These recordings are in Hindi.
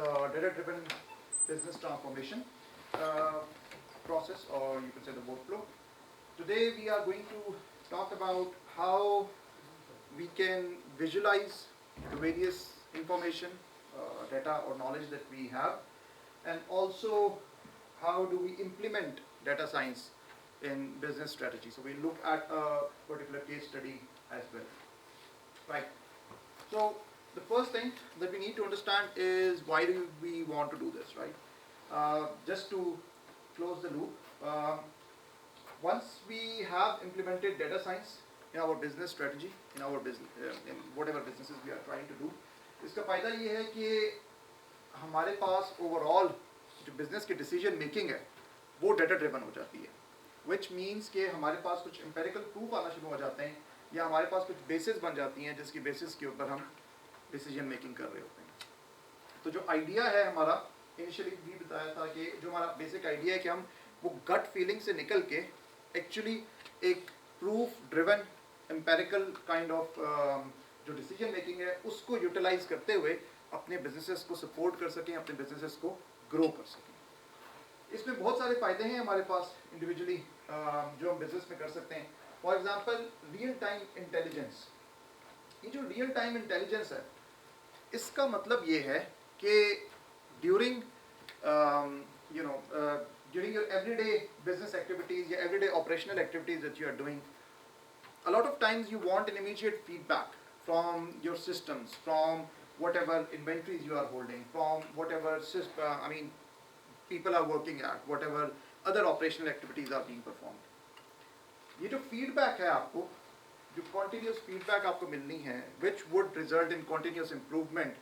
the data-driven business transformation process, or you can say the workflow. Today we are going to talk about how we can visualize the various information, data or knowledge that we have, and also how do we implement data science in business strategy. So we look at a particular case study as well. Right. So the first thing that we need to understand is why do we want to do this, right? Just to close the loop, once we have implemented data science in our business strategy, in our business, in whatever businesses we are trying to do, इसका फायदा ये है कि हमारे पास ओवरऑल जो बिजनेस की डिसीजन मेकिंग है वो डेटा ड्रिवन हो जाती है, विच मीन्स कि हमारे पास कुछ एम्पेरिकल प्रूफ आना शुरू हो जाते हैं या हमारे पास कुछ बेसिस बन जाती हैं जिसकी बेसिस के ऊपर हम डिसीजन मेकिंग कर रहे होते हैं। तो जो आइडिया है हमारा, इनिशियली भी बताया था कि जो हमारा बेसिक आइडिया है कि हम वो गट फीलिंग से निकल के एक्चुअली एक proof driven empirical kind of जो डिसीजन मेकिंग है उसको यूटिलाइज करते हुए अपने बिजनेसेस को सपोर्ट कर सकें, अपने बिजनेसेस को ग्रो कर सकें। इसमें बहुत सारे फ़ायदे हैं हमारे पास इंडिविजुअली जो हम बिजनेस में कर सकते हैं। For example real time intelligence. ये जो रियल टाइम इंटेलिजेंस है इसका मतलब ये है कि during during your everyday business activities, your everyday operational activities that you are doing, a lot of times you want an immediate feedback from your systems, from whatever inventories you are holding, from whatever people are working at, whatever other operational activities are being performed. ये जो feedback है आपको, जो continuous feedback आपको मिलनी है, which would result in continuous improvement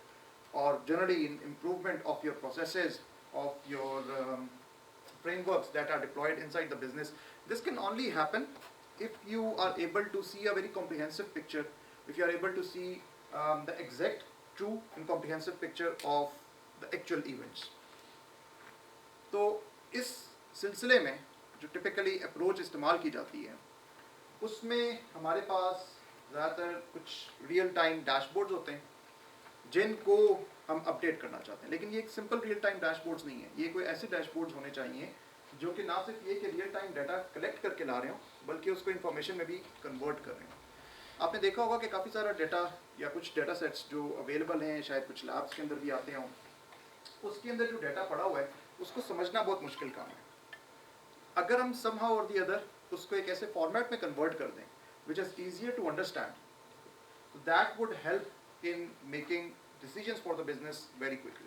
or generally in improvement of your processes, of your frameworks that are deployed inside the business. This can only happen if you are able to see a very comprehensive picture, if you are able to see the exact, true and comprehensive picture of the actual events. तो इस सिलसिले में जो टिपिकली अप्रोच इस्तेमाल की जाती है उसमें हमारे पास ज़्यादातर कुछ रियल टाइम डैशबोर्ड्स होते हैं जिनको हम अपडेट करना चाहते हैं, लेकिन ये एक सिंपल रियल टाइम डैशबोर्ड्स नहीं है। ये कोई ऐसे डैशबोर्ड्स होने चाहिए जो कि ना सिर्फ ये कि रियल टाइम डाटा कलेक्ट करके ला रहे हो बल्कि उसको इन्फॉर्मेशन में भी कन्वर्ट कर रहे हो। आपने देखा होगा कि काफ़ी सारा डाटा या कुछ डाटा सेट्स जो अवेलेबल हैं, शायद कुछ लैब्स के अंदर भी आते हों, उसके अंदर जो डाटा पड़ा हुआ है उसको समझना बहुत मुश्किल काम है। अगर हम समहाउ और दी अदर उसको एक ऐसे फॉर्मेट में कन्वर्ट कर दें which is easier to understand, that would help in making decisions for the business very quickly.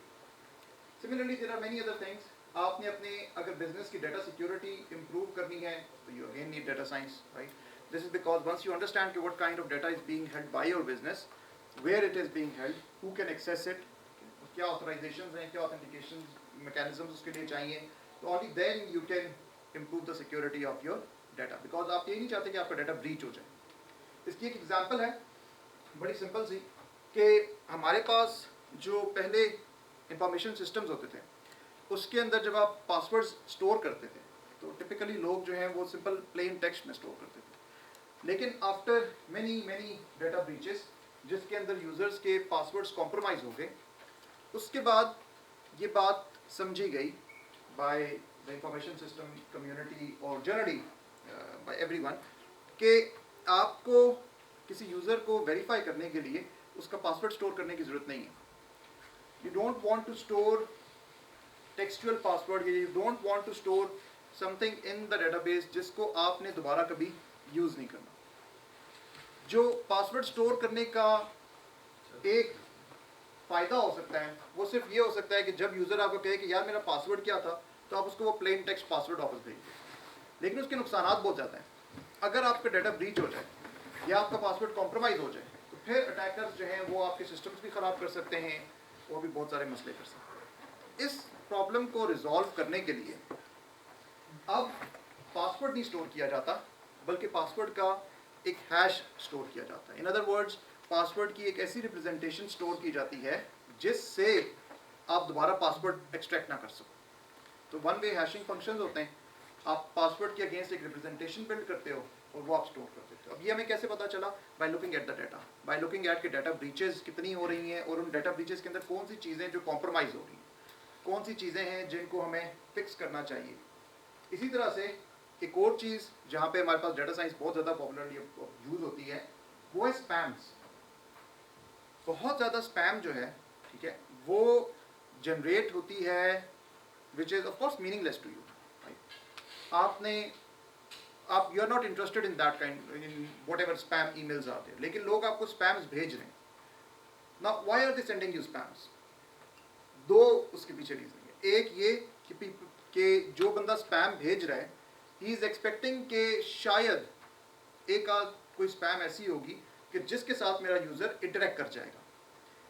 Similarly, there are many other things. आपने अपने अगर business की data security improve करनी है तो you again need data science, right? This is because once you understand what kind of data is being held by your business, where it is being held, who can access it, क्या authorizations हैं, क्या authentication mechanisms उसके लिए चाहिए, तो only then you can improve the security of your data. Because आप ये नहीं चाहते कि आपका data breach हो जाए। इसकी एक example है बड़ी simple सी कि हमारे पास जो पहले इंफॉर्मेशन सिस्टम्स होते थे उसके अंदर जब आप पासवर्ड्स स्टोर करते थे तो टिपिकली लोग जो हैं वो सिंपल प्लेन टेक्स्ट में स्टोर करते थे, लेकिन आफ्टर मैनी डाटा ब्रीचेस जिसके अंदर यूज़र्स के पासवर्ड्स कॉम्प्रोमाइज़ हो गए, उसके बाद ये बात समझी गई by the information system community और जनरली बाय एवरीवन कि आपको किसी यूज़र को वेरीफाई करने के लिए उसका पासवर्ड स्टोर करने की ज़रूरत नहीं है। You don't want to store textual password, you don't want to store something in the database जिसको आपने दोबारा कभी यूज़ नहीं करना। जो पासवर्ड स्टोर करने का एक फ़ायदा हो सकता है वो सिर्फ ये हो सकता है कि जब यूज़र आपको कहे कि यार मेरा पासवर्ड क्या था, तो आप उसको वो प्लेन टेक्स्ट पासवर्ड वापस भेज दें। लेकिन उसके नुकसान बहुत ज़्यादा हैं। अगर आपका डाटा ब्रीच हो जाए या आपका पासवर्ड कॉम्प्रोमाइज़ हो जाए तो फिर अटैकर्स जो हैं वो आपके सिस्टम्स भी ख़राब कर सकते हैं और भी बहुत सारे मसले कर सकते हैं। इस प्रॉब्लम को रिजॉल्व करने के लिए अब पासवर्ड नहीं स्टोर किया जाता बल्कि पासवर्ड का एक हैश स्टोर किया जाता है। इन अदर वर्ड्स, पासवर्ड की एक ऐसी रिप्रेजेंटेशन स्टोर की जाती है जिससे आप दोबारा पासवर्ड एक्सट्रैक्ट ना कर सको। तो वन वे हैशिंग फंक्शंस होते हैं, आप पासवर्ड के अगेंस्ट एक रिप्रेजेंटेशन बिल्ड करते हो और वो आप स्टोर कर देते हो। अब ये हमें कैसे पता चला? By looking at the data, by looking at के डाटा ब्रीचेस कितनी हो रही हैं और उन डाटा ब्रीचेस के अंदर कौन सी चीज़ें जो कॉम्प्रोमाइज़ हो रही हैं। कौन सी चीज़ें हैं जिनको हमें फिक्स करना चाहिए। इसी तरह से एक और चीज़ जहाँ पे हमारे पास डेटा साइंस बहुत ज़्यादा पॉपुलरली यूज़ होती है वो है स्पैम्स। बहुत ज़्यादा स्पैम जो है, ठीक है, वो जनरेट होती है which is of course meaningless to you. आपने आप you are not interested in that kind in whatever spam emails आते हैं, लेकिन लोग आपको स्पैम्स भेज रहे हैं। Now why are they sending you spams? दो उसके पीछे रीजन है। एक ये कि जो बंदा स्पैम भेज रहा है ही इज एक्सपेक्टिंग कि शायद एक आध कोई स्पैम ऐसी होगी कि जिसके साथ मेरा यूज़र इंटरेक्ट कर जाएगा,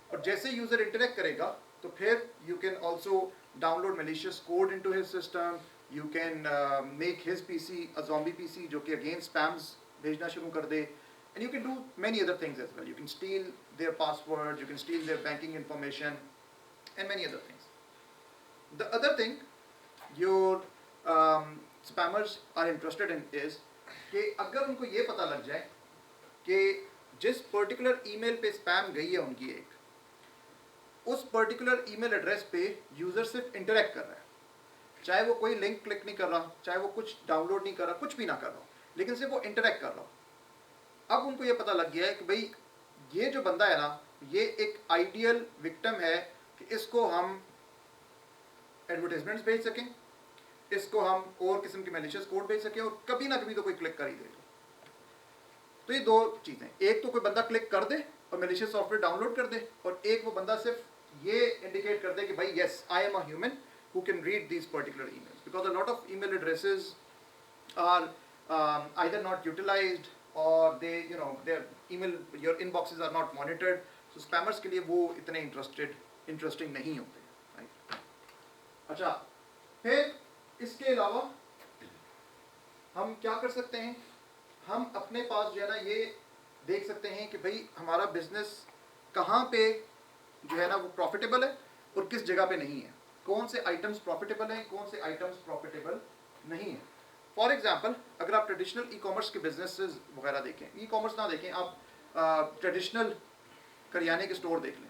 और जैसे यूज़र इंटरेक्ट करेगा तो फिर you can also download malicious code into his system, you can make his PC a zombie PC जो कि अगेन स्पैम्स भेजना शुरू कर दे, and you can do many other things as well. You can steal their passwords, you can steal their banking information and many other things. The other thing your spammers are interested in is कि अगर उनको ये पता लग जाए कि जिस पर्टिकुलर ईमेल पे स्पैम गई है उनकी एक, उस पर्टिकुलर ईमेल एड्रेस पे यूज़र सिर्फ इंटरेक्ट कर रहा है, चाहे वो कोई लिंक क्लिक नहीं कर रहा, चाहे वो कुछ डाउनलोड नहीं कर रहा, कुछ भी ना कर रहा, लेकिन सिर्फ वो इंटरेक्ट कर रहा। अब उनको ये पता लग गया है कि भाई ये जो बंदा है ना, ये एक आइडियल विक्टिम है कि इसको हम एडवर्टाइजमेंट्स भेज सकें, इसको हम और किस्म के मैलिशियस कोड भेज सकें, और कभी ना कभी तो कोई क्लिक कर ही देगा। तो ये दो चीज़ें, एक तो कोई बंदा क्लिक कर दे और मैलिशियस सॉफ्टवेयर डाउनलोड कर दे, और एक वो बंदा सिर्फ ये इंडिकेट कर दे कि भाई yes I am a human who can read these particular emails, because a lot of email addresses are either not utilized or they their email your inboxes are not monitored, so spammers के लिए वो इतने इंटरेस्टिंग नहीं होते, right? अच्छा, फिर इसके अलावा हम क्या कर सकते हैं? हम अपने पास जो है ना ये देख सकते हैं कि भाई हमारा बिजनेस कहाँ पे जो है ना वो प्रॉफिटेबल है और किस जगह पे नहीं है, कौन से आइटम्स प्रॉफिटेबल हैं, कौन से आइटम्स प्रॉफिटेबल नहीं है। फॉर एग्जांपल, अगर आप ट्रेडिशनल ई कॉमर्स के बिजनेसेस वगैरह देखें, ई कॉमर्स ना देखें, आप ट्रेडिशनल करियाने के स्टोर देख लें।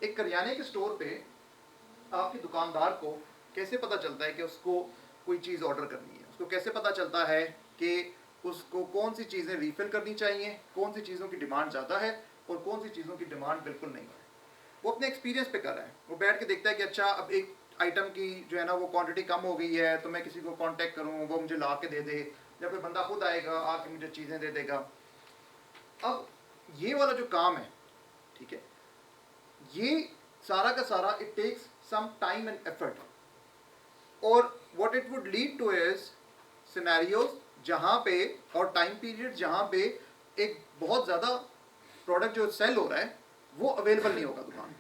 एक करियाने के स्टोर पे आपके दुकानदार को कैसे पता चलता है कि उसको कोई चीज़ ऑर्डर करनी है? उसको कैसे पता चलता है कि उसको कौन सी चीज़ें रीफिल करनी चाहिए, कौन सी चीज़ों की डिमांड ज़्यादा है और कौन सी चीज़ों की डिमांड बिल्कुल नहीं है? वो अपने एक्सपीरियंस पे कर रहा है। वो बैठ के देखता है कि अच्छा अब एक आइटम की जो है ना वो क्वांटिटी कम हो गई है, तो मैं किसी को कांटेक्ट करूं, वो मुझे ला के दे दे, या कोई बंदा खुद आएगा आके मुझे चीज़ें दे देगा। अब ये वाला जो काम है, ठीक है, ये सारा का सारा it takes some time and effort, और what it would lead to is scenarios जहाँ पे और टाइम पीरियड जहाँ पे एक बहुत ज़्यादा प्रोडक्ट जो सेल हो रहा है वो अवेलेबल नहीं होगा दुकान में,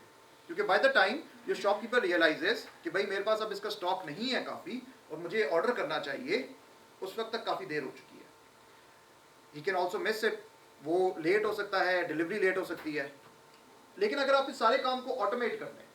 क्योंकि बाय द टाइम जो शॉपकीपर रियलाइजेस कि भाई मेरे पास अब इसका स्टॉक नहीं है काफ़ी और मुझे ऑर्डर करना चाहिए, उस वक्त तक काफ़ी देर हो चुकी है। He can also miss it, वो लेट हो सकता है, डिलीवरी लेट हो सकती है। लेकिन अगर आप इस सारे काम को ऑटोमेट कर दें,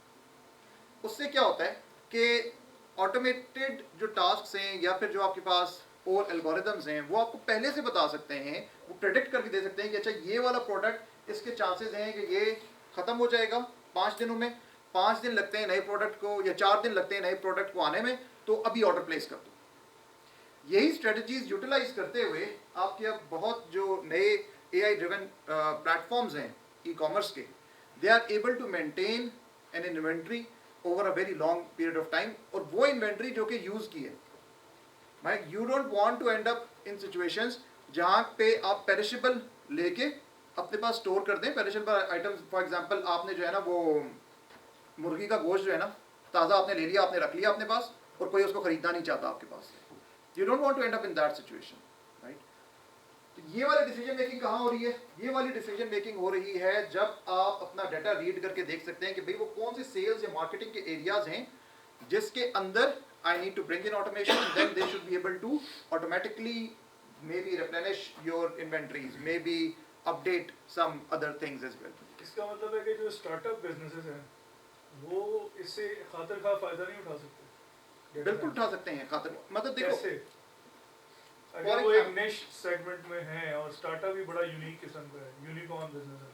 उससे क्या होता है कि ऑटोमेटेड जो टास्क हैं या फिर जो आपके पास और एल्गोरिदम्स हैं वो आपको पहले से बता सकते हैं, वो प्रेडिक्ट करके दे सकते हैं कि अच्छा ये वाला प्रोडक्ट इसके चांसेस हैं कि ये ख़त्म हो जाएगा 5 दिनों में, 5 दिन लगते हैं नए प्रोडक्ट को या 4 दिन लगते हैं नए प्रोडक्ट को आने में, तो अभी ऑर्डर प्लेस कर दो। यही स्ट्रेटजीज यूटिलाइज करते हुए आपके अब बहुत जो नए AI ड्रिवन प्लेटफॉर्म्स हैं ई कॉमर्स के, they are able to maintain an inventory over a very long period of time, और वो इन्वेंट्री जो कि यूज़ की है। भाई you don't want to end up in situations जहाँ पे आप पेरिशेबल लेके अपने पास स्टोर कर दें, पेरिशेबल आइटम्स। फॉर एग्जांपल आपने जो है ना वो मुर्गी का गोश्त जो है ना ताज़ा आपने ले लिया, आपने रख लिया अपने पास, और कोई उसको खरीदना नहीं चाहता आपके पास। You don't want to end up in that situation, right? तो ये वाली डिसीजन मेकिंग कहाँ हो रही है? ये वाली डिसीजन मेकिंग हो रही है जब आप अपना डाटा रीड करके देख सकते हैं कि भाई वो कौन से सेल्स या मार्केटिंग के एरियाज हैं जिसके अंदर I need to bring in automation, and then they should be able to automatically maybe replenish your inventories, maybe update some other things as well. इसका मतलब है कि जो स्टार्टअप बिजनेसेस हैं वो इससे खातिर खा फायदा नहीं उठा सकते? बिल्कुल उठा सकते हैं खातिर, मतलब देखो कैसे? अगर वो एक निश सेगमेंट में है और स्टार्टअप भी बड़ा यूनिक किस्म का है, यूनिकॉर्न बिजनेस है,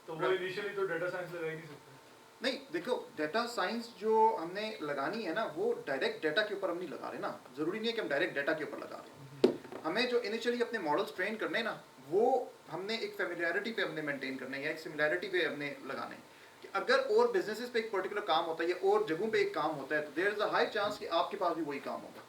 तो वो इनिशियली तो डाटा साइंस लगा ही नहीं सकते। नहीं देखो, डेटा साइंस जो हमने लगानी है ना, वो डायरेक्ट डेटा के ऊपर हम नहीं लगा रहे ना, ज़रूरी नहीं है कि हम डायरेक्ट डेटा के ऊपर लगा रहे हैं। हमें जो इनिशियली अपने मॉडल्स ट्रेन करने हैं ना, वो हमने एक फेमिलियरिटी पे हमने मेंटेन करना है या एक सिमिलैरिटी पे हमने लगाना है कि अगर और बिजनेसेस पे एक पर्टिकुलर काम होता है या और जगहों पे एक काम होता है, तो there is a high chance कि आपके पास भी वही काम होगा।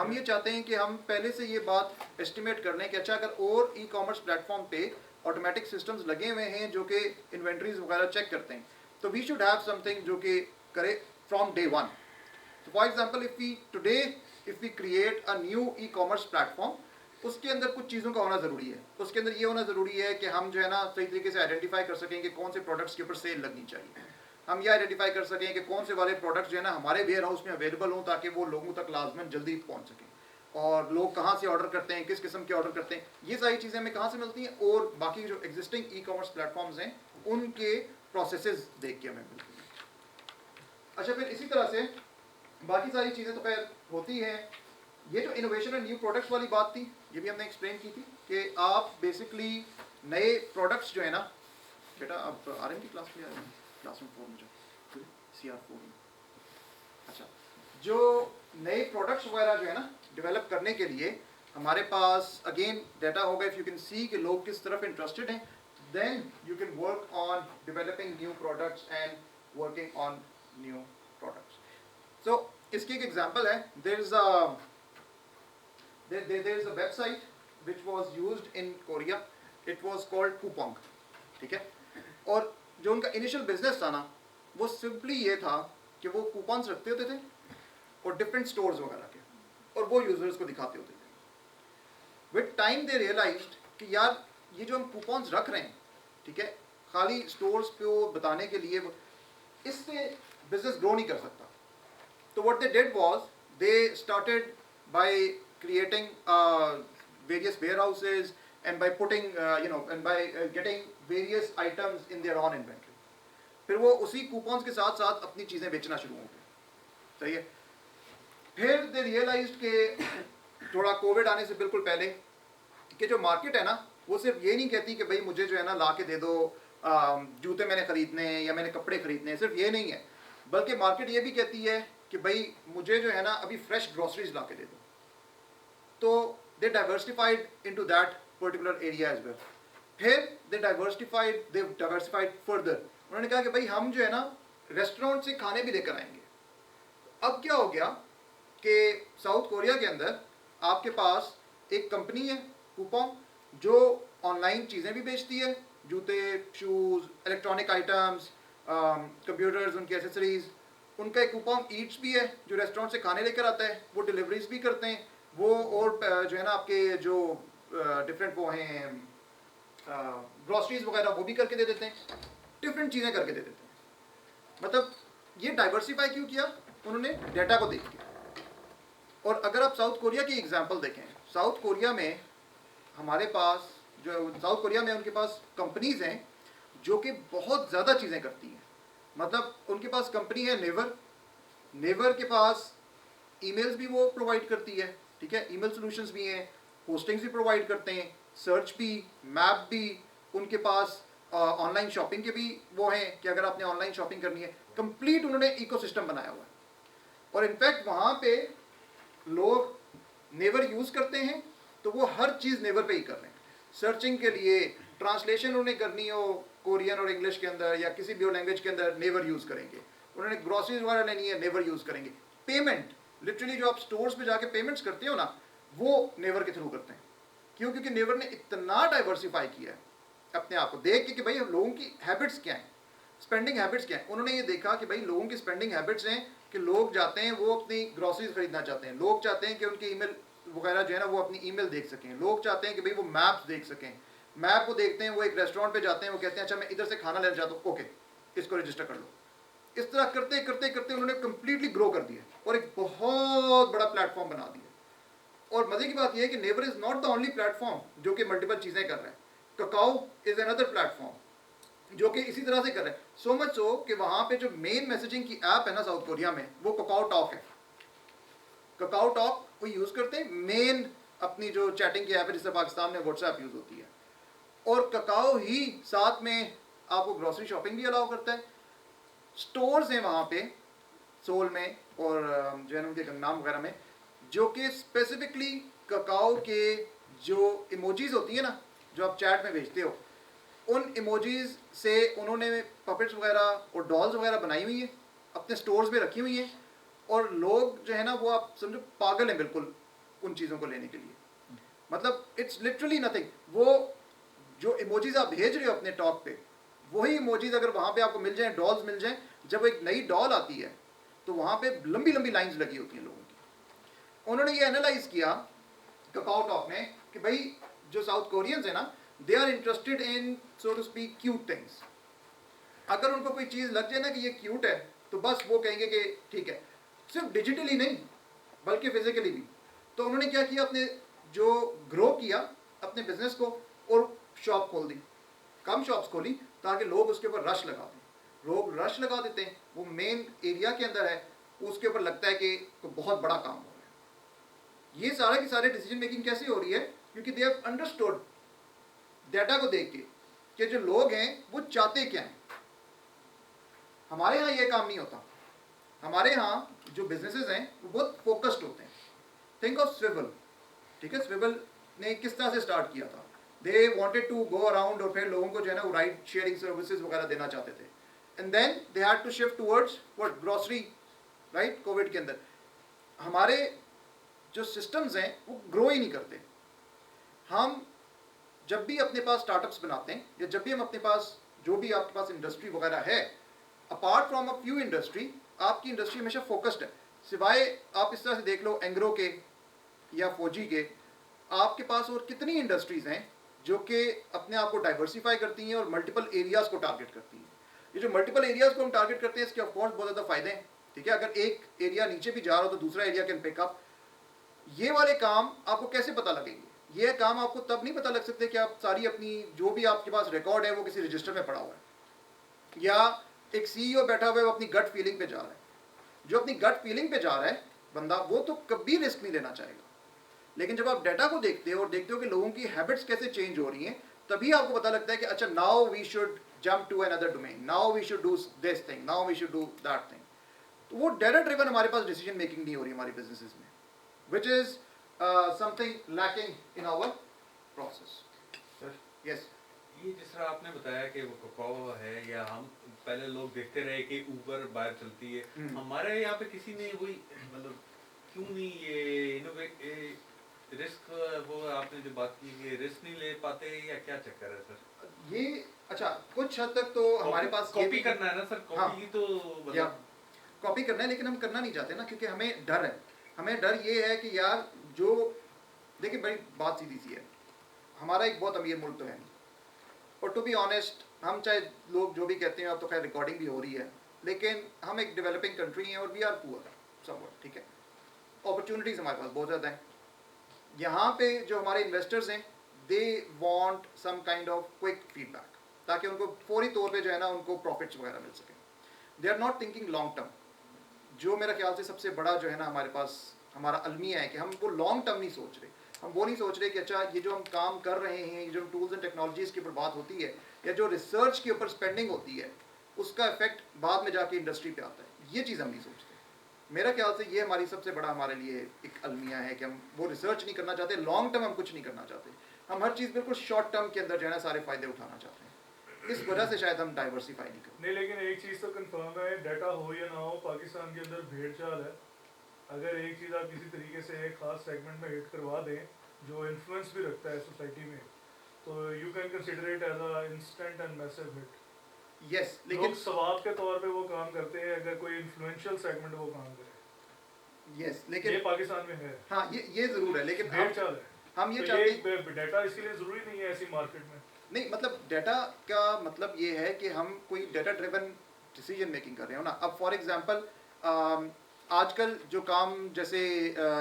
हम ये चाहते हैं कि हम पहले से ये बात एस्टिमेट कर लें कि अच्छा, अगर और ई कॉमर्स प्लेटफॉर्म पे ऑटोमेटिक सिस्टम्स लगे हुए हैं जो कि इन्वेंट्रीज वगैरह चेक करते हैं, तो वी शुड हैव समथिंग जो कि करे from day one. So for example, if we create a new e-commerce platform, उसके अंदर कुछ चीज़ों का होना ज़रूरी है। उसके अंदर ये होना ज़रूरी है कि हम जो है ना सही तरीके से आइडेंटिफाई कर सकें कि कौन से प्रोडक्ट्स के ऊपर सेल लगनी चाहिए। हम ये आइडेंटिफाई कर सकें कि कौन से वाले प्रोडक्ट्स जो है ना हमारे वेयर हाउस में अवेलेबल हों, ताकि वो लोगों तक लाजमन जल्दी पहुँच सकें। और लोग कहाँ से ऑर्डर करते हैं, किस किस्म के ऑर्डर करते हैं, ये सारी चीज़ें हमें कहाँ से मिलती हैं, और बाकी जो एग्जिस्टिंग ई कॉमर्स प्लेटफॉर्म्स हैं उनके प्रोसेसेस देख के हमें मिलती हैं। अच्छा, फिर इसी तरह से बाकी सारी चीज़ें तो खैर होती हैं। ये जो इनोवेशन एंड न्यू प्रोडक्ट्स वाली बात थी, ये भी हमने एक्सप्लेन की थी कि आप बेसिकली नए प्रोडक्ट्स जो है ना, बेटा आप RM की क्लास में आ रहे हैं, क्लासरूम 4 में जो CR4 में। अच्छा, जो नए प्रोडक्ट्स वगैरह जो है ना डेवलप करने के लिए हमारे पास अगेन डाटा होगा। इफ़ यू कैन सी कि लोग किस तरफ इंटरेस्टेड हैं, then you can work on developing new products and working on new products. So इसकी एक एग्जांपल है, there is a website which was used in Korea. It was called Coupang, ठीक है। और जो उनका इनिशियल बिजनेस था ना, वो सिंपली ये था कि वो कूपन्स रखते होते थे और डिफरेंट स्टोर्स वगैरह के, और वो यूजर्स को दिखाते होते थे। विद टाइम दे रियलाइज्ड कि यार ये जो हम कूपन्स रख रहे हैं, ठीक है, खाली स्टोर्स पे बताने के लिए, इससे बिजनेस ग्रो नहीं कर सकता। So what they did was they started by creating various warehouses and by putting and by getting various items in their own inventory. फिर वो उसी कूपन्स के साथ साथ अपनी चीज़ें बेचना शुरू हो गए, सही है। फिर दे रियलाइज्ड कि थोड़ा कोविड आने से बिल्कुल पहले कि जो मार्केट है ना, वो सिर्फ ये नहीं कहती कि भाई मुझे जो है ना ला के दे दो जूते मैंने खरीदने या मैंने कपड़े खरीदने, सिर्फ ये नहीं है, बल्कि मार्केट ये भी कहती है कि भाई मुझे जो है ना अभी फ्रेश ग्रोसरीज ला के दे दो। तो they diversified into that particular area as well. फिर दे डाइवर्सिफाइड फर्दर। उन्होंने कहा कि भाई हम जो है ना रेस्टोरेंट से खाने भी लेकर आएंगे। अब क्या हो गया कि साउथ कोरिया के अंदर आपके पास एक कंपनी है कूपॉन्ग, जो ऑनलाइन चीज़ें भी बेचती है, जूते, शूज़, इलेक्ट्रॉनिक आइटम्स, कंप्यूटर्स, उनकी एसेसरीज़। उनका एक कूपॉन्ग ईट्स भी है जो रेस्टोरेंट से खाने लेकर आता है, वो डिलीवरीज भी करते हैं, वो और जो है ना आपके जो डिफरेंट वो हैं ग्रॉसरीज वगैरह वो भी करके दे देते हैं, डिफरेंट चीज़ें करके दे देते हैं। मतलब ये डाइवर्सिफाई क्यों किया उन्होंने? डाटा को देख के। और अगर आप साउथ कोरिया की एग्जांपल देखें, साउथ कोरिया में हमारे पास जो साउथ कोरिया में उनके पास कंपनीज हैं जो कि बहुत ज़्यादा चीज़ें करती हैं। मतलब उनके पास कंपनी है नेवर के पास ईमेल्स भी वो प्रोवाइड करती है, ठीक है, ईमेल सॉल्यूशंस भी हैं, होस्टिंग्स भी प्रोवाइड करते हैं, सर्च भी, मैप भी, उनके पास ऑनलाइन शॉपिंग के भी वो हैं कि अगर आपने ऑनलाइन शॉपिंग करनी है, कंप्लीट उन्होंने इकोसिस्टम बनाया हुआ है। और इनफैक्ट वहाँ पे लोग नेवर यूज़ करते हैं तो वो हर चीज़ नेवर पे ही कर रहे हैं। सर्चिंग के लिए ट्रांसलेशन उन्हें करनी हो कोरियन और इंग्लिश के अंदर या किसी भी और लैंग्वेज के अंदर, नेवर यूज़ करेंगे। उन्होंने ग्रॉसरीज वगैरह लेनी है, नेवर यूज़ करेंगे। पेमेंट लिटरली जो आप स्टोर्स पे जाके पेमेंट्स करते हो ना, वो नेवर के थ्रू करते हैं। क्यों? क्योंकि नेवर ने इतना डाइवर्सिफाई किया है अपने आप को देख के कि भाई लोगों की हैबिट्स क्या हैं, स्पेंडिंग हैबिट्स क्या हैं। उन्होंने ये देखा कि भाई लोगों की स्पेंडिंग हैबिट्स हैं कि लोग जाते हैं वो अपनी ग्रॉसरीज खरीदना चाहते हैं, लोग चाहते हैं कि उनके ईमेल वगैरह जो है ना वो अपनी ईमेल देख सकें, लोग चाहते हैं कि भाई वो मैप्स देख सकें, मैप को देखते हैं, वो एक रेस्टोरेंट पे जाते हैं, वो कहते हैं अच्छा मैं इधर से खाना लेना चाहता हूँ, ओके इसको रजिस्टर कर लो। इस तरह करते करते करते उन्होंने कंप्लीटली ग्रो कर दिया और एक बहुत बड़ा प्लेटफॉर्म बना दिया। और मजे की बात यह है कि never is not the only platform जो कि मल्टीपल चीज़ें कर रहा है। ककाओ इज अनदर प्लेटफॉर्म जो कि इसी तरह से कर रहा है। सो मच सो कि वहाँ पे जो मेन मैसेजिंग की ऐप है ना साउथ कोरिया में, वो ककाओ टॉक है। ककाओ टॉक वो यूज़ करते हैं, मेन अपनी जो चैटिंग की ऐप है जिससे पाकिस्तान में व्हाट्सएप यूज़ होती है। और ककाओ ही साथ में आपको ग्रॉसरी शॉपिंग भी अलाउ करता है। स्टोर्स हैं वहाँ पे सोल में और जो है ना उनके गंगनाम वगैरह में, जो कि स्पेसिफिकली ककाओ के जो इमोजीज होती है ना जो आप चैट में भेजते हो, उन इमोजीज से उन्होंने पपेट्स वगैरह और डॉल्स वगैरह बनाई हुई है, अपने स्टोर्स में रखी हुई हैं, और लोग जो है ना वो आप समझो पागल हैं बिल्कुल उन चीज़ों को लेने के लिए। मतलब इट्स लिटरली नथिंग। वो जो इमोजीज आप भेज रहे हो अपने टॉक पे, वही इमोजीज अगर वहाँ पे आपको मिल जाएं, डॉल्स मिल जाएं, जब एक नई डॉल आती है तो वहाँ पे लंबी लंबी लाइंस लगी होती हैं लोगों की। उन्होंने ये एनालाइज किया ककाओ टॉक में कि भाई जो साउथ कोरियंस है ना, they are interested in so to speak cute things. अगर उनको कोई चीज़ लग जाए ना कि ये क्यूट है तो बस वो कहेंगे कि ठीक है, सिर्फ डिजिटली नहीं बल्कि फिजिकली भी। तो उन्होंने क्या किया, अपने जो ग्रो किया अपने बिजनेस को और शॉप खोल दी, कम शॉप्स खोली ताकि लोग उसके ऊपर रश लगा दें। लोग रश लगा देते हैं, वो मेन एरिया के अंदर है, उसके ऊपर लगता है कि तो बहुत बड़ा काम हो रहा है। ये सारे की सारे डिसीजन मेकिंग कैसे हो रही है, क्योंकि दे हैव अंडरस्टूड डाटा को देख के कि जो लोग हैं वो चाहते क्या हैं। हमारे यहाँ ये काम नहीं होता। हमारे यहाँ जो बिजनेसेस हैं वो बहुत फोकस्ड होते हैं। थिंक ऑफ स्विवल, ठीक है, स्विवल ने किस तरह से स्टार्ट किया था। They wanted to go around और फिर लोगों को जो है ना वो राइड शेयरिंग सर्विसेज वगैरह देना चाहते थे, and then they had to shift towards what, grocery, right. COVID के अंदर हमारे जो सिस्टम्स हैं वो ग्रो ही नहीं करते। हम जब भी अपने पास स्टार्टअप्स बनाते हैं या जब भी हम अपने पास जो भी आपके पास इंडस्ट्री वगैरह है, apart from a few industry, आपकी इंडस्ट्री हमेशा फोकस्ड है। सिवाय आप इस तरह से देख लो एंग्रो के या फौजी के, आपके पास और कितनी इंडस्ट्रीज हैं जो कि अपने आप को डाइवर्सिफाई करती हैं और मल्टीपल एरियाज को टारगेट करती हैं। ये जो मल्टीपल एरियाज को हम टारगेट करते हैं इसके ऑफकोर्स बहुत ज़्यादा फायदे हैं, ठीक है। अगर एक एरिया नीचे भी जा रहा हो तो दूसरा एरिया कैन पिक अप। ये वाले काम आपको कैसे पता लगेंगे? ये काम आपको तब नहीं पता लग सकते कि आप सारी अपनी जो भी आपके पास रिकॉर्ड है वो किसी रजिस्टर में पड़ा हुआ है, या एक सीईओ बैठा हुआ है वो अपनी गट फीलिंग पे जा रहा है। जो अपनी गट फीलिंग पे जा रहा है बंदा, वो तो कभी रिस्क नहीं लेना चाहेगा। लेकिन जब आप डाटा को देखते हो और देखते हो कि लोगों की हैबिट्स कैसे चेंज हो रही हैं, तभी आपको पता लगता है कि अच्छा, now we should jump to another domain, now we should do this thing, now we should do that thing. तो वो डाटा ड्रिवन हमारे पास डिसीजन मेकिंग नहीं हो रही हमारी बिजनेसेस में, which is something lacking in our process. Sir, yes, ये जिस तरह आपने बताया कि वो ककाओ है, या हम पहले लोग देखते रहे कि ऊबर बाहर चलती है, हमारे यहाँ पे किसी ने वही मतलब क्यों नहीं ये रिस्क, वो आपने जो बात की कि रिस्क नहीं ले पाते, या क्या चक्कर है सर? ये अच्छा कुछ हद तक तो हमारे पास कॉपी करना है ना सर, कॉपी हाँ, ही तो मतलब कॉपी करना है, लेकिन हम करना नहीं चाहते ना, क्योंकि हमें डर है। हमें डर ये है कि यार जो, देखिए बड़ी बात सीधी सी है, हमारा एक बहुत अमीर मुल्क तो है नहीं, और टू बी ऑनेस्ट हम चाहे लोग जो भी कहते हैं, अब तो खैर रिकॉर्डिंग भी हो रही है, लेकिन हम एक डेवलपिंग कंट्री हैं और वी आर पुअर समवट, ठीक है। अपॉर्चुनिटीज़ हमारे पास बहुत ज़्यादा हैं। यहाँ पे जो हमारे इन्वेस्टर्स हैं, they want some kind of quick feedback, ताकि उनको फौरी तौर पे जो है ना उनको प्रॉफिट्स वगैरह मिल सके। They are not thinking long term, जो मेरा ख्याल से सबसे बड़ा जो है ना हमारे पास हमारा अलमिया है कि हम वो लॉन्ग टर्म नहीं सोच रहे। हम वो नहीं सोच रहे कि अच्छा ये जो हम काम कर रहे हैं, ये जो टूल्स एंड टेक्नोलॉजीज़ की ऊपर बात होती है, या जो रिसर्च के ऊपर स्पेंडिंग होती है, उसका इफेक्ट बाद में जाके इंडस्ट्री पे आता है। ये चीज़ हम नहीं सोचते। मेरा ख्याल से ये हमारी सबसे बड़ा हमारे लिए एक अलमिया है कि हम वो रिसर्च नहीं करना चाहते, लॉन्ग टर्म हम कुछ नहीं करना चाहते। हम हर चीज़ बिल्कुल शॉर्ट टर्म के अंदर जो है ना सारे फ़ायदे उठाना चाहते हैं। इस वजह से शायद हम डाइवर्सिफाई नहीं करते। नहीं, लेकिन एक चीज़ तो कंफर्म है, डाटा हो या ना हो, पाकिस्तान के अंदर भेड़ चाल है। अगर एक चीज़ आप किसी तरीके से एक खास सेगमेंट में हिट करवा दें जो इन्फ्लुएंस भी रखता है सोसाइटी में, तो you can consider it as a instant and massive hit. Yes, लोग लेकिन सवाब के तौर पे वो काम करते हैं अगर कोई इन्फ्लुएंशियल सेगमेंट वो काम करे। यस, ये लेकिन पाकिस्तान में है, हाँ ये ज़रूर है, लेकिन भेड़ चाल है। हम ये तो चाहते हैं ये डाटा इसीलिए ज़रूरी नहीं है ऐसी मार्केट में। नहीं, मतलब डाटा का मतलब ये है कि हम कोई डाटा ड्रिवन डिसीजन मेकिंग कर रहे हो ना। अब फॉर एग्जांपल आजकल जो काम जैसे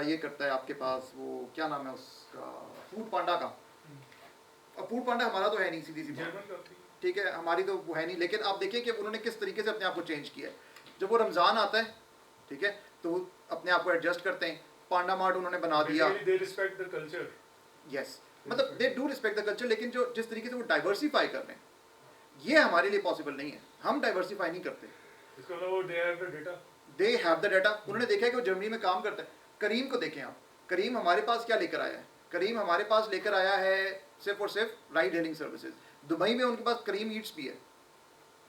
ये करता है आपके पास, वो क्या नाम है उसका, फूड पांडा का। अब फूड पांडा हमारा तो है नहीं, सीधी सी बात, जर्मन कंपनी। ठीक है, हमारी तो वो है नहीं। लेकिन आप देखिए कि उन्होंने किस तरीके से अपने आप को चेंज किया है। जब वो रमज़ान आता है, ठीक है, तो वो अपने आप को एडजस्ट करते हैं। पांडा मार्ट उन्होंने बना दिया। They respect the culture. Yes, मतलब they do respect the culture, लेकिन जो जिस तरीके से वो डाइवर्सिफाई कर रहे हैं, ये हमारे लिए पॉसिबल नहीं है। हम डाइवर्सिफाई नहीं करते। इसका मतलब वो they have the data. They have the data. उन्होंने देखा है कि वो जर्मनी में काम करता है। करीम को देखें आप, करीम हमारे पास क्या लेकर आया है? करीम हमारे पास लेकर आया है सिर्फ और सिर्फ राइड हेलिंग सर्विसेज। दुबई में उनके पास करीम ईट्स भी है,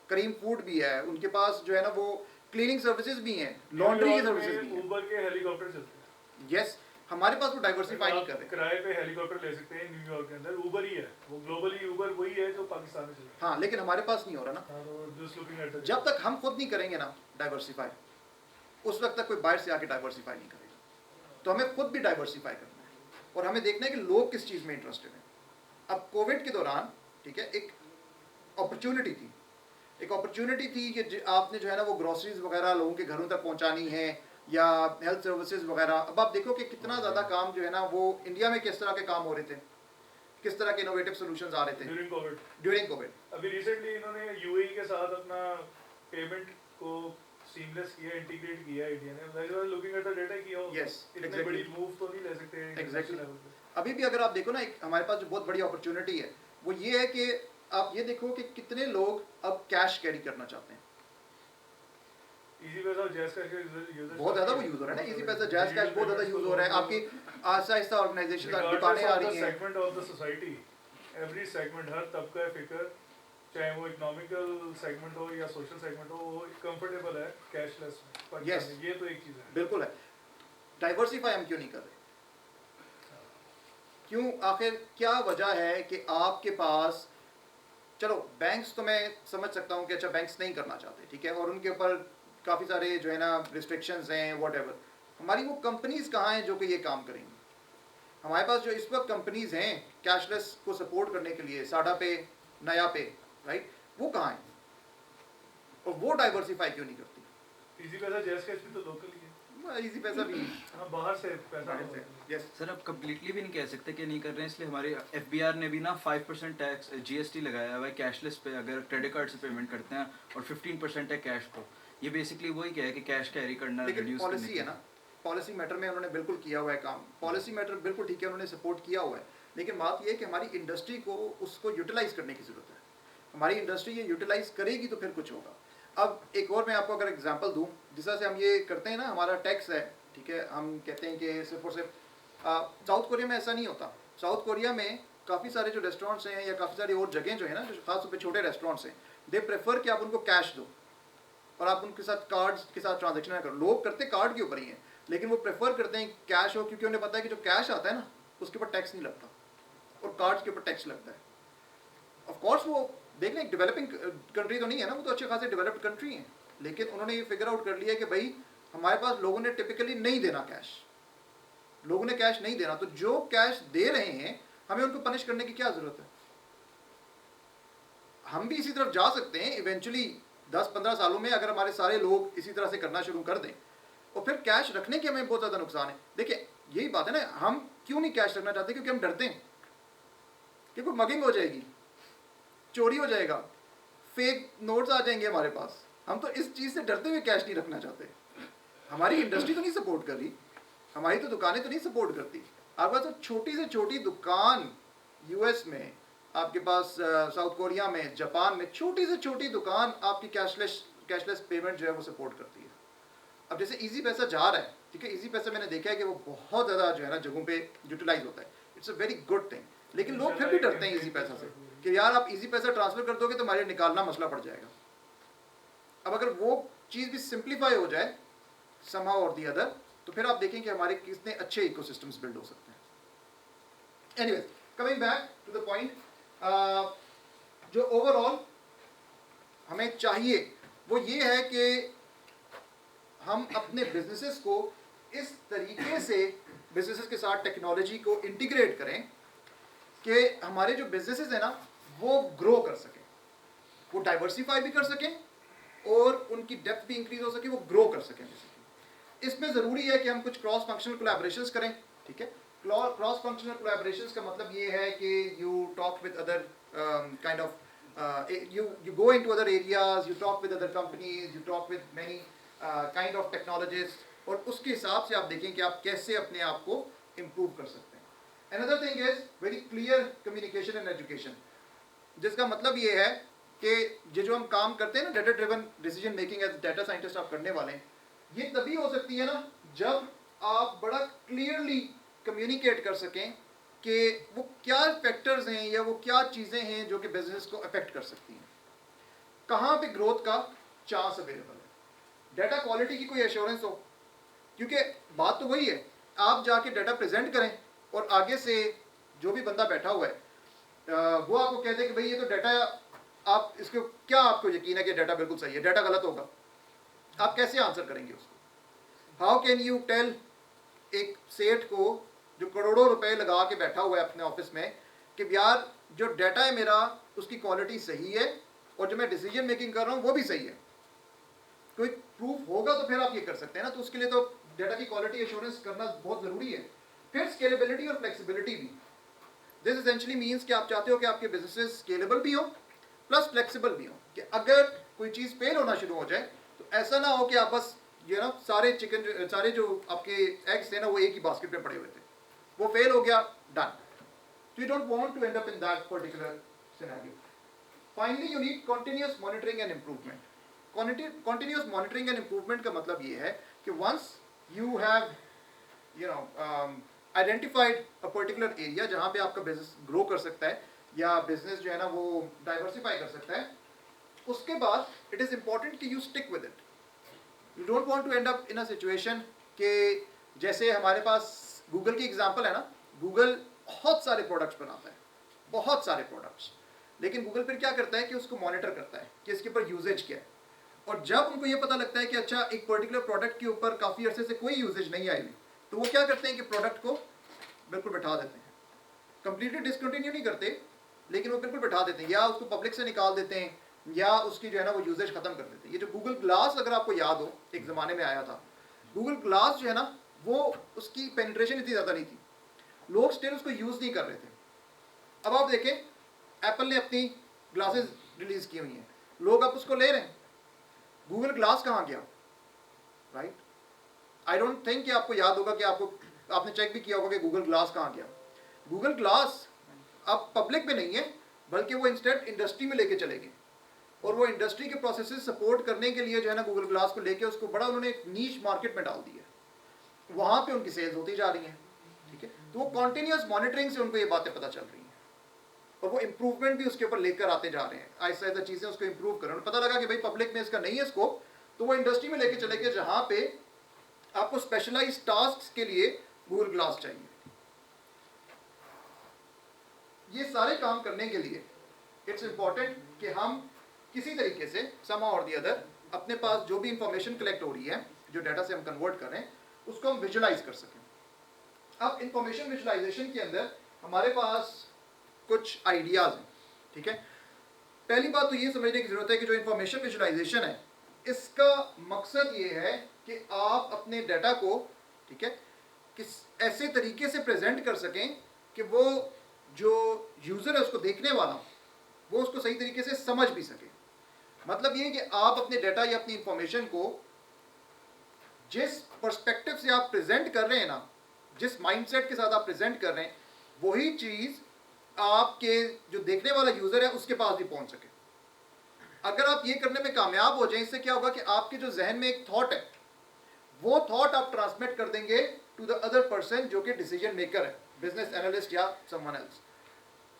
करीम फूड भी है, उनके पास जो है ना वो क्लीनिंग सर्विसेज भी हैं, लॉन्ड्री की सर्विसेज भी हैं। ऊबर के हेलीकॉप्टर चलते हैं। यस, हमारे पास वो डाइवर्सिफाई नहीं कर आप रहे। किराए पे हेलीकॉप्टर ले सकते हैं न्यूयॉर्क के अंदर, ऊबर ही है वो, ग्लोबली ऊबर वही है जो पाकिस्तान में चल रहा है। हाँ, लेकिन हमारे पास नहीं हो रहा ना। हाँ, तो just looking at the- जब तक हम खुद नहीं करेंगे ना डाइवर्सिफाई, उस वक्त तक कोई बाहर से आके डाइवर्सिफाई नहीं करेगा। तो हमें खुद भी डाइवर्सिफाई करना है और हमें देखना है कि लोग किस चीज़ में इंटरेस्टेड हैं। अब कोविड के दौरान, ठीक है, एक अपॉर्चुनिटी थी, एक अपॉर्चुनिटी थी कि आपने जो है ना वो ग्रोसरीज वगैरह लोगों के घरों तक पहुंचानी है या हेल्थ सर्विसेज वगैरह। अब आप देखो कि कितना ज़्यादा काम जो है ना वो इंडिया में किस तरह के काम हो रहे थे, किस तरह के इनोवेटिव सॉल्यूशंस आ रहे थे ड्यूरिंग कोविड। कोविड। अभी रिसेंटली इन्होंने यूएई के साथ अपना पेमेंट को सीमलेस किया, इंटीग्रेट किया इंडिया ने। Like looking at the data कि Yes, इतने exactly. बड़ी मूव तो नहीं ले सकते Exactly. लेवल पे। अभी भी अगर आप देखो ना, एक हमारे पास जो बहुत बड़ी अपॉर्चुनिटी है वो ये है कि आप ये देखो कि कितने लोग अब कैश कैरी करना चाहते हैं। इजी पैसा और जैज़ कैश का यूजर बहुत ज़्यादा वो यूज़ हो रहा है ना, इजी पैसा, जैज़ कैश बहुत ज़्यादा यूज़ हो रहा है। आपकी आहिस्ता आहिस्ता ऑर्गेनाइजेशन दुकानें आ रही हैं। Segment of the society, every segment, हर तबका फिकर, चाहे वो इकोनॉमिकल सेगमेंट हो या सोशल सेगमेंट हो, वो कंफर्टेबल है कैशलेस में। Yes. ये तो एक चीज़ है। बिल्कुल है। डाइवर्सिफाई हम क्यों नहीं कर रहे? क्यों? आखिर क्या वजह है कि आपके पास, चलो बैंक्स तो मैं समझ सकता हूँ कि अच्छा बैंक्स नहीं करना चाहते, ठीक है, और उनके ऊपर काफ़ी सारे जो है ना रिस्ट्रिक्शंस हैं, व्हाटएवर। हमारी वो कंपनीज कहाँ हैं जो कि ये काम करेंगी? हमारे पास जो इस वक्त कंपनीज हैं कैशलेस को सपोर्ट करने के लिए, साडा पे, नया पे, राइट, वो कहाँ हैं? और वो डाइवर्सिफाई क्यों नहीं करती? इजी पैसा, जैज़ कैश भी तो लोकल ही है। इजी पैसा भी हाँ, बाहर से पैसा बाहर से, यस। सर अब कम्प्लीटली भी नहीं कह सकते कि नहीं कर रहे हैं, इसलिए हमारे एफबीआर ने भी ना 5% टैक्स जीएसटी लगाया हुआ है कैशलेस पे अगर क्रेडिट कार्ड से पेमेंट करते हैं, और 15% है कैश को। ये बेसिकली वही क्या है कि कैश कैरी करना लेकिन रिड्यूस पॉलिसी है ना, पॉलिसी मैटर में उन्होंने बिल्कुल किया हुआ है काम। पॉलिसी मैटर बिल्कुल ठीक है, उन्होंने सपोर्ट किया हुआ है, लेकिन बात ये है कि हमारी इंडस्ट्री को उसको यूटिलाइज करने की ज़रूरत है। हमारी इंडस्ट्री ये यूटिलाइज करेगी तो फिर कुछ होगा। अब एक और मैं आपको अगर एग्जांपल दूं, जिस तरह से हम ये करते हैं ना, हमारा टैक्स है, ठीक है, हम कहते हैं कि सिर्फ और सिर्फ साउथ कोरिया में ऐसा नहीं होता। साउथ कोरिया में काफ़ी सारे जो रेस्टोरेंट्स हैं या काफ़ी सारी और जगह जो है ना, जो खास तौर पे छोटे रेस्टोरेंट्स हैं, दे प्रेफर कि आप उनको कैश दो और आप उनके साथ कार्ड्स के साथ ट्रांजेक्शन ना करो। लोग करते कार्ड के ऊपर ही हैं, लेकिन वो प्रेफर करते हैं कैश हो, क्योंकि उन्हें पता है कि जो कैश आता है ना उसके ऊपर टैक्स नहीं लगता और कार्ड्स के ऊपर टैक्स लगता है। ऑफ कोर्स वो देख लें, डेवलपिंग कंट्री तो नहीं है ना, वो तो अच्छे खासे डेवलप्ड कंट्री हैं, लेकिन उन्होंने ये फिगर आउट कर लिया कि भाई हमारे पास लोगों ने टिपिकली नहीं देना कैश, लोगों ने कैश नहीं देना, तो जो कैश दे रहे हैं हमें उनको पनिश करने की क्या जरूरत है? हम भी इसी तरफ जा सकते हैं इवेंचुअली 10-15 सालों में, अगर हमारे सारे लोग इसी तरह से करना शुरू कर दें। और फिर कैश रखने के हमें बहुत ज़्यादा नुकसान है। देखिए यही बात है ना, हम क्यों नहीं कैश रखना चाहते? क्योंकि हम डरते हैं कि कोई मगिंग हो जाएगी, चोरी हो जाएगा, फेक नोट्स आ जाएंगे हमारे पास। हम तो इस चीज़ से डरते हुए कैश नहीं रखना चाहते। हमारी इंडस्ट्री तो नहीं सपोर्ट कर रही, हमारी तो दुकानें तो नहीं सपोर्ट करती। आपके पास तो छोटी से छोटी दुकान यूएस में, आपके पास साउथ कोरिया में, जापान में छोटी से छोटी दुकान आपकी कैशलेस पेमेंट जो है वो सपोर्ट करती है। अब जैसे इजी पैसा जा रहा है, ठीक है, इजी पैसा मैंने देखा है कि वो बहुत ज़्यादा जो है ना जगहों पे यूटिलाइज होता है। It's a very good thing, लेकिन लोग फिर भी डरते हैं इजी पैसा से कि यार आप इजी पैसा ट्रांसफर कर दोगे तो हमारे निकालना मसला पड़ जाएगा। अब अगर वो चीज़ भी सिंप्लीफाई हो जाए समहाउ और दी अदर, तो फिर आप देखें कि हमारे कितने अच्छे इकोसिस्टम्स बिल्ड हो सकते हैं। Anyways, coming back to the point, जो ओवरऑल हमें चाहिए वो ये है कि हम अपने बिजनेसेस को इस तरीके से बिजनेसेस के साथ टेक्नोलॉजी को इंटीग्रेट करें कि हमारे जो बिजनेसेस हैं ना वो ग्रो कर सकें, वो डाइवर्सिफाई भी कर सकें और उनकी डेप्थ भी इंक्रीज हो सके, वो ग्रो कर सकें। इसमें ज़रूरी है कि हम कुछ क्रॉस फंक्शनल कोलैबोरेशंस करें, ठीक है। क्रॉस फंक्शनल कोलैबोरेशंस का मतलब ये है कि you talk with other kind of you go into other areas, you talk with other companies, you talk with many kind of technologists, और उसके हिसाब से आप देखें कि आप कैसे अपने आप को इम्प्रूव कर सकते हैं। Another thing is very clear communication and education, जिसका मतलब ये है कि ये जो हम काम करते हैं ना, data driven decision making as data scientist आप करने वाले हैं, ये तभी हो सकती है ना जब आप बड़ा क्लियरली कम्युनिकेट कर सकें कि वो क्या फैक्टर्स हैं या वो क्या चीज़ें हैं जो कि बिजनेस को अफेक्ट कर सकती हैं, कहाँ पे ग्रोथ का चांस अवेलेबल है, डाटा क्वालिटी की कोई एश्योरेंस हो। क्योंकि बात तो वही है, आप जाके डाटा प्रेजेंट करें और आगे से जो भी बंदा बैठा हुआ है वो आपको कह दे कि भाई ये तो डाटा, आप इसको क्या आपको यकीन है कि डाटा बिल्कुल सही है, डाटा गलत होगा, आप कैसे आंसर करेंगे उसको? हाउ कैन यू टेल एक सेठ को जो करोड़ों रुपए लगा के बैठा हुआ है अपने ऑफिस में कि यार जो डाटा है मेरा उसकी क्वालिटी सही है और जो मैं डिसीजन मेकिंग कर रहा हूँ वो भी सही है? कोई प्रूफ होगा तो फिर आप ये कर सकते हैं ना। तो उसके लिए तो डाटा की क्वालिटी एश्योरेंस करना बहुत ज़रूरी है। फिर स्केलेबिलिटी और फ्लेक्सिबिलिटी भी। दिस एसेंशियली मीन्स कि आप चाहते हो कि आपके बिजनेसेस स्केलेबल भी हो प्लस फ्लेक्सिबल भी हो, कि अगर कोई चीज़ फेल होना शुरू हो जाए तो ऐसा ना हो कि आप बस सारे जो आपके एग्स थे ना वो एक ही बास्केट में पड़े हुए थे, वो फेल हो गया, done. So you don't want to end up in that particular scenario. Finally, you need continuous monitoring and improvement. Continuous monitoring and improvement का मतलब ये है कि once you have identified a particular area जहाँ पे आपका बिजनेस ग्रो कर सकता है या बिजनेस जो है ना वो डाइवर्सिफाई कर सकता है, उसके बाद इट इज़ इम्पॉर्टेंट कि you stick with it. You don't want to end up in a situation कि जैसे हमारे पास गूगल की एग्जांपल है ना, गूगल बहुत सारे प्रोडक्ट्स बनाता है, बहुत सारे प्रोडक्ट्स, लेकिन गूगल फिर क्या करता है कि उसको मॉनिटर करता है कि इसके ऊपर यूजेज क्या है। और जब उनको ये पता लगता है कि अच्छा एक पर्टिकुलर प्रोडक्ट के ऊपर काफ़ी अरसे से कोई यूजेज नहीं आई, तो वो क्या करते हैं कि प्रोडक्ट को बिल्कुल बैठा देते हैं, कंप्लीटली डिसकंटिन्यू नहीं करते लेकिन वो बिल्कुल बैठा देते हैं, या उसको पब्लिक से निकाल देते हैं या उसकी जो है ना वो यूजेज खत्म कर देते हैं। ये जो गूगल ग्लास अगर आपको याद हो एक ज़माने में आया था, गूगल ग्लास जो है ना वो उसकी पेनिट्रेशन इतनी ज़्यादा नहीं थी, लोग स्टिल उसको यूज़ नहीं कर रहे थे। अब आप देखें एप्पल ने अपनी ग्लासेस रिलीज़ की हुई हैं, लोग अब उसको ले रहे हैं, गूगल ग्लास कहाँ गया? राइट, आई डोंट थिंक कि आपको याद होगा कि आपने चेक भी किया होगा कि गूगल ग्लास कहाँ गया। गूगल ग्लास अब पब्लिक में नहीं है बल्कि वो इंस्टेंट इंडस्ट्री में लेके चले गए, और वो इंडस्ट्री के प्रोसेसेस सपोर्ट करने के लिए जो है ना गूगल ग्लास को लेके उसको बड़ा उन्होंने एक नीश मार्केट में डाल दिया, वहाँ पे उनकी सेल्स होती जा रही हैं। ठीक है, तो वो कॉन्टिन्यूस मॉनिटरिंग से उनको ये बातें पता चल रही हैं और वो इम्प्रूवमेंट भी उसके ऊपर लेकर आते जा रहे हैं, ऐसा ऐसा चीज़ें उसको इम्प्रूव करें। पता लगा कि भाई पब्लिक में इसका नहीं है स्कोप, तो वो इंडस्ट्री में लेके चले गए जहाँ पे आपको स्पेशलाइज्ड टास्क के लिए गूगल ग्लास चाहिए। ये सारे काम करने के लिए इट्स इम्पॉर्टेंट कि हम किसी तरीके से somehow or the other अपने पास जो भी इंफॉर्मेशन कलेक्ट हो रही है, जो डाटा से हम कन्वर्ट कर रहे हैं, उसको हम विजुलाइज कर सकें। अब इंफॉर्मेशन विजुलाइजेशन के अंदर हमारे पास कुछ आइडियाज़ हैं। ठीक है, पहली बात तो ये समझने की ज़रूरत है कि जो इंफॉर्मेशन विजुलाइजेशन है इसका मकसद ये है कि आप अपने डाटा को, ठीक है, किस ऐसे तरीके से प्रेजेंट कर सकें कि वो जो यूज़र है उसको देखने वाला वो उसको सही तरीके से समझ भी सके। मतलब ये कि आप अपने डाटा या अपनी इंफॉर्मेशन को जिस पर्सपेक्टिव से आप प्रेजेंट कर रहे हैं ना, जिस माइंडसेट के साथ आप प्रेजेंट कर रहे हैं, वही चीज़ आपके जो देखने वाला यूज़र है उसके पास भी पहुंच सके। अगर आप ये करने में कामयाब हो जाएं, इससे क्या होगा कि आपके जो जहन में एक थॉट है वो थॉट आप ट्रांसमिट कर देंगे टू द अदर पर्सन जो कि डिसीजन मेकर है, बिजनेस एनालिस्ट या समवन एल्स,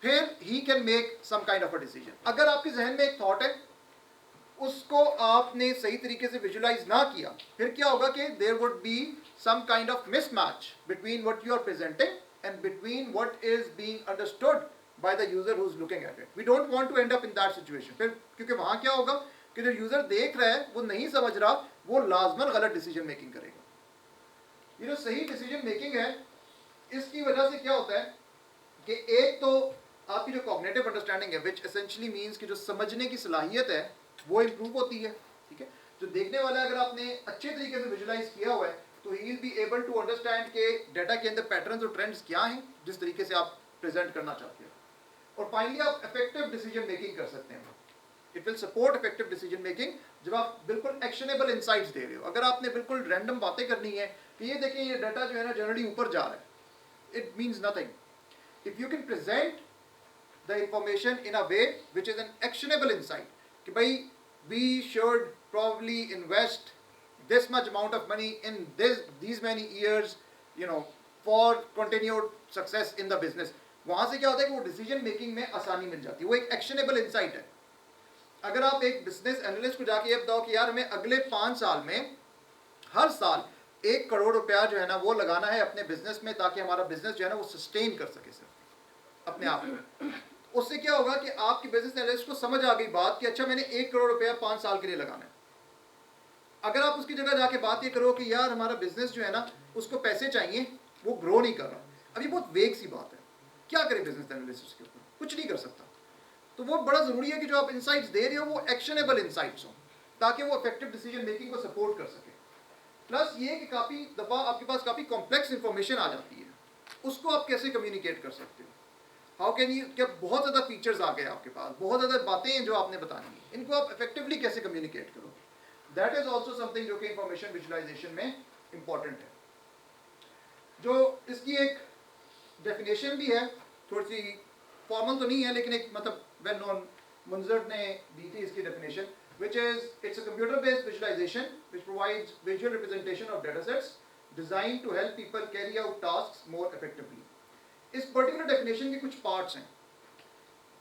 फिर he can make some kind of a decision. अगर आपके जहन में एक थॉट है उसको आपने सही तरीके से विजुलाइज ना किया, फिर क्या होगा कि there would be some kind of mismatch between what you are presenting and between what is being understood by the user who is looking at it. We don't want to end up in that situation. फिर क्योंकि वहाँ क्या होगा कि जो यूज़र देख रहा है वो नहीं समझ रहा, वो लाजमन गलत डिसीजन मेकिंग करेगा। ये जो सही डिसीजन मेकिंग है इसकी वजह से क्या होता है कि एक तो आपकी जो कॉग्निटिव अंडरस्टैंडिंग है, विच एसेंशियली मीन्स कि जो समझने की सलाहियत है वो इम्प्रूव होती है। ठीक है, जो देखने वाला है अगर आपने अच्छे तरीके से विजुलाइज किया हुआ है तो he will be able to understand के डाटा के अंदर पैटर्न्स और ट्रेंड्स क्या हैं जिस तरीके से आप प्रेजेंट करना चाहते हो। और फाइनली आप इफेक्टिव डिसीजन मेकिंग कर सकते हैं। It will support effective decision making जब आप बिल्कुल एक्शनेबल इनसाइट्स दे रहे हो। अगर आपने बिल्कुल रैंडम बातें करनी है कि ये देखें ये डाटा जो है ना जनरली ऊपर जा रहा है, it means nothing. If you can present the information in a way which is an actionable insight. कि भाई we should probably invest this much amount of money in these many years, you know, for continued success in the business. वहाँ से क्या होता है कि वो डिसीजन मेकिंग में आसानी मिल जाती है, वो एक एक्शनेबल इंसाइट है. अगर आप एक बिजनेस एनालिस्ट को जाके ये बताओ कि यार हमें अगले 5 साल में हर साल 1 करोड़ रुपया जो है ना वो लगाना है अपने बिजनेस में ताकि हमारा बिजनेस जो है ना वो सस्टेन कर सके सिर्फ अपने आप में, उससे क्या होगा कि आपकी बिजनेस एनालिस्ट को समझ आ गई बात कि अच्छा मैंने 1 करोड़ रुपया 5 साल के लिए लगाना है. अगर आप उसकी जगह जाके बात ये करो कि यार हमारा बिजनेस जो है ना उसको पैसे चाहिए, वो ग्रो नहीं कर रहा, अब ये बहुत वेग सी बात है. क्या करे बिजनेस एनालिस्ट उसके ऊपर? कुछ नहीं कर सकता. तो वो बड़ा ज़रूरी है कि जो आप इंसाइट्स दे रहे हो वो एक्शनेबल इंसाइट्स हो ताकि वो इफेक्टिव डिसीजन मेकिंग को सपोर्ट कर सके. प्लस ये कि काफ़ी दफ़ा आपके पास काफ़ी कॉम्प्लेक्स इंफॉर्मेशन आ जाती है, उसको आप कैसे कम्युनिकेट कर सकते हो. हाउ कैन यू, क्या बहुत ज़्यादा फीचर्स आ गए आपके पास, बहुत ज़्यादा बातें हैं जो आपने बतानी है, इनको आप इफेक्टिवली कैसे कम्युनिकेट करो. दैट इज़ ऑल्सो समथिंग जो कि इंफॉर्मेशन विजुअलाइजेशन में इम्पॉर्टेंट है. जो इसकी एक डेफिनेशन भी है, थोड़ी सी फॉर्मल तो नहीं है लेकिन एक मतलब वेल नोन मुंजर ने दी थी इसकी definition, which is it's a computer based visualization which provides visual representation of data sets designed to help people carry out tasks more effectively. इस पर्टिकुलर डेफिनेशन के कुछ पार्ट्स हैं.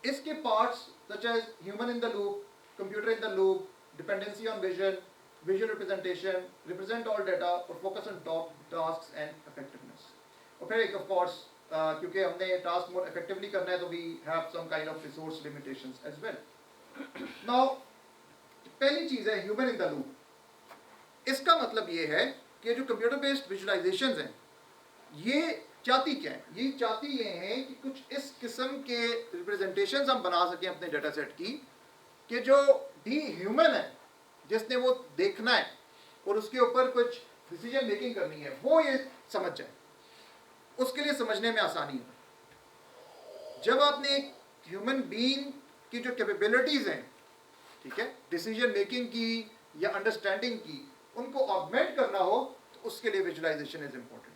इसके parts such as human in the loop, computer in the loop, dependency on vision, visual representation, represent all data or focus on top tasks and effectiveness. और फिर एक of course क्योंकि हमने टास्क मोर इफेक्टिवली करना है तो we have some kind of resource limitations as well. Now पहली चीज़ है ह्यूमन इन द लूप. इसका मतलब ये है कि जो कंप्यूटर बेस्ड विजुअलाइजेशंस हैं ये चाहती क्या है, ये चाहती ये हैं कि कुछ इस किस्म के रिप्रेजेंटेशंस हम बना सकें अपने डाटा सेट की कि जो डी ह्यूमन है जिसने वो देखना है और उसके ऊपर कुछ डिसीजन मेकिंग करनी है वो ये समझ जाए, उसके लिए समझने में आसानी हो. जब आपने एक ह्यूमन बीइंग की जो कैपेबिलिटीज़ हैं, ठीक है, डिसीजन मेकिंग की या अंडरस्टैंडिंग की, उनको ऑगमेंट करना हो तो उसके लिए visualization is important.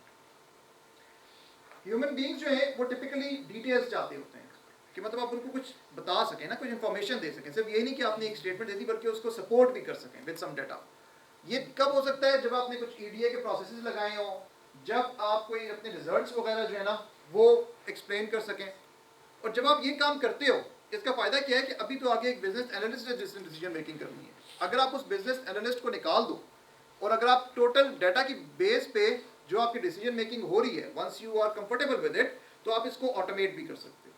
Human beings जो हैं वो टिपिकली डिटेल्स चाहते होते हैं कि मतलब आप उनको कुछ बता सकें ना, कुछ इन्फॉर्मेशन दे सकें. सिर्फ ये नहीं कि आपने एक स्टेटमेंट दे दी बल्कि उसको सपोर्ट भी कर सकें विद सम डाटा. ये कब हो सकता है? जब आपने कुछ ईडीए के प्रोसेसेस लगाए हों, जब आप कोई अपने रिजल्ट्स वगैरह जो है ना वो एक्सप्लेन कर सकें. और जब आप ये काम करते हो इसका फ़ायदा क्या है कि अभी तो आगे एक बिजनेस एनालिस्ट है जिसने डिसीजन मेकिंग करनी है. अगर आप उस बिजनेस एनालिस्ट को निकाल दो और अगर आप टोटल डाटा की बेस पे जो आपकी डिसीजन मेकिंग हो रही है, once you are comfortable with it, तो आप इसको ऑटोमेट भी कर सकते हो.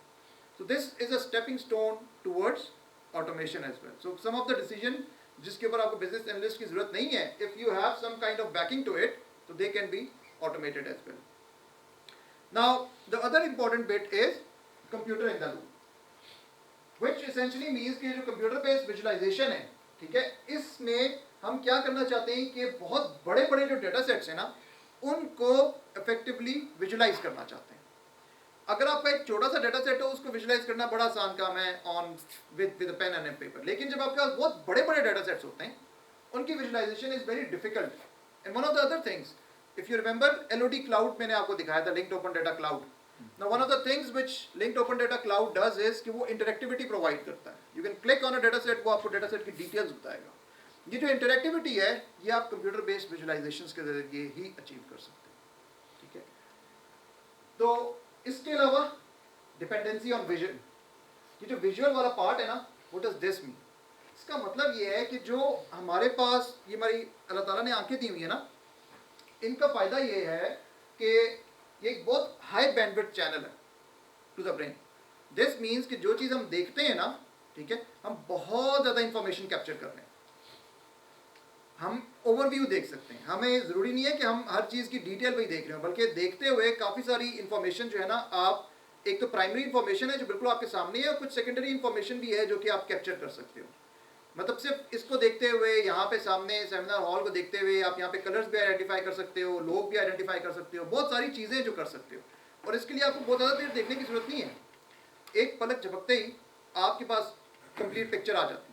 So this is a stepping stone towards automation as well. So some of the decision जिसके ऊपर आपको बिजनेस एनालिस्ट की जरूरत नहीं है, if you have some kind of backing to it, तो they can be automated as well. Now the other important bit is computer in the loop, which essentially means कि जो computer based visualization है, ठीक है, इसमें हम क्या करना चाहते हैं कि बहुत बड़े बड़े जो डेटा सेट्स हैं ना उनको effectively visualize करना चाहते हैं. अगर आपका एक छोटा सा डेटा सेट हो उसको विजुलाइज करना बड़ा आसान काम है on with a pen and paper. लेकिन जब आपके पास बहुत बड़े बड़े डेटा सेट्स होते हैं उनकी visualization is very difficult. And one of the other things, if you remember LOD cloud मैंने आपको दिखाया था, linked open data cloud. Now one of the things which linked open data cloud does is कि वो interactivity provide करता है. You can click on a data set, वो आपको data set की details बताएगा. ये जो interactivity है ये आप computer based visualizations के जरिए ही achieve कर सकते हैं, ठीक है. तो इसके अलावा dependency on vision, ये जो visual वाला part है ना, what does this mean? इसका मतलब ये है कि जो हमारे पास ये हमारी अल्लाह ताला ने आंखें दी हुई है ना, इनका फ़ायदा ये है कि ये एक बहुत हाई बैंडविड्थ चैनल है to the brain. This means कि जो चीज़ हम देखते हैं ना, ठीक है, हम बहुत ज़्यादा इंफॉर्मेशन कैप्चर कर रहे हैं. हम ओवरव्यू देख सकते हैं, हमें ज़रूरी नहीं है कि हम हर चीज़ की डिटेल में ही देख रहे हो, बल्कि देखते हुए काफ़ी सारी इंफॉर्मेशन जो है ना, आप एक तो प्राइमरी इंफॉर्मेशन है जो बिल्कुल आपके सामने है और कुछ सेकेंडरी इंफॉर्मेशन भी है जो कि आप कैप्चर कर सकते हो. मतलब सिर्फ इसको देखते हुए, यहाँ पे सामने सेमिनार हॉल को देखते हुए आप यहाँ पे कलर्स भी आइडेंटिफाई कर सकते हो, लोग भी आइडेंटिफाई कर सकते हो, बहुत सारी चीज़ें जो कर सकते हो. और इसके लिए आपको बहुत ज़्यादा देर देखने की ज़रूरत नहीं है. एक पलक झपकते ही आपके पास कंप्लीट पिक्चर आ जाती है.